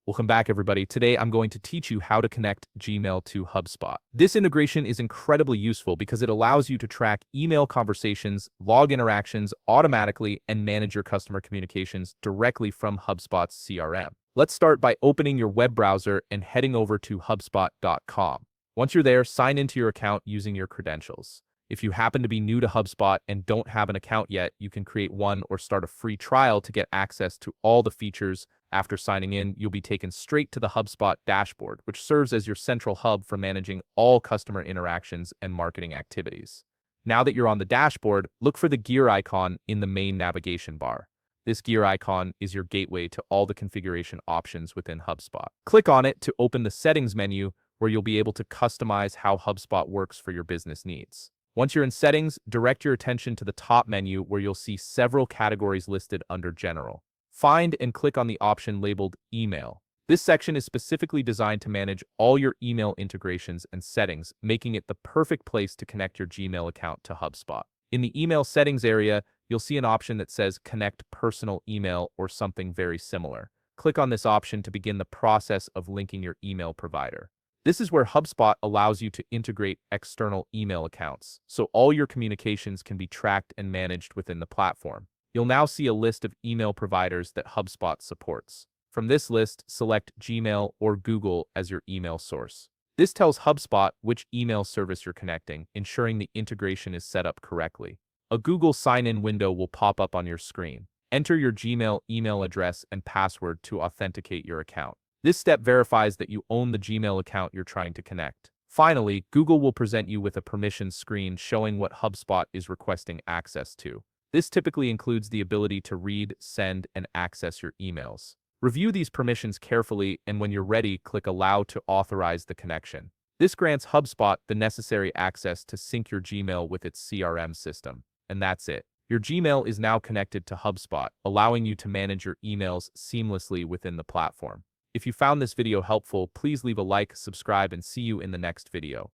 Welcome back, everybody. Today, I'm going to teach you how to connect Gmail to HubSpot. This integration is incredibly useful because it allows you to track email conversations, log interactions automatically, and manage your customer communications directly from HubSpot's CRM. Let's start by opening your web browser and heading over to HubSpot.com. Once you're there, sign into your account using your credentials. If you happen to be new to HubSpot and don't have an account yet, you can create one or start a free trial to get access to all the features. After signing in, you'll be taken straight to the HubSpot dashboard, which serves as your central hub for managing all customer interactions and marketing activities. Now that you're on the dashboard, look for the gear icon in the main navigation bar. This gear icon is your gateway to all the configuration options within HubSpot. Click on it to open the settings menu, where you'll be able to customize how HubSpot works for your business needs. Once you're in settings, direct your attention to the top menu where you'll see several categories listed under General. Find and click on the option labeled Email. This section is specifically designed to manage all your email integrations and settings, making it the perfect place to connect your Gmail account to HubSpot. In the email settings area, you'll see an option that says Connect Personal Email or something very similar. Click on this option to begin the process of linking your email provider. This is where HubSpot allows you to integrate external email accounts, so all your communications can be tracked and managed within the platform. You'll now see a list of email providers that HubSpot supports. From this list, select Gmail or Google as your email source. This tells HubSpot which email service you're connecting, ensuring the integration is set up correctly. A Google sign-in window will pop up on your screen. Enter your Gmail email address and password to authenticate your account. This step verifies that you own the Gmail account you're trying to connect. Finally, Google will present you with a permissions screen showing what HubSpot is requesting access to. This typically includes the ability to read, send, and access your emails. Review these permissions carefully, and when you're ready, click Allow to authorize the connection. This grants HubSpot the necessary access to sync your Gmail with its CRM system. And that's it. Your Gmail is now connected to HubSpot, allowing you to manage your emails seamlessly within the platform. If you found this video helpful, please leave a like, subscribe, and see you in the next video.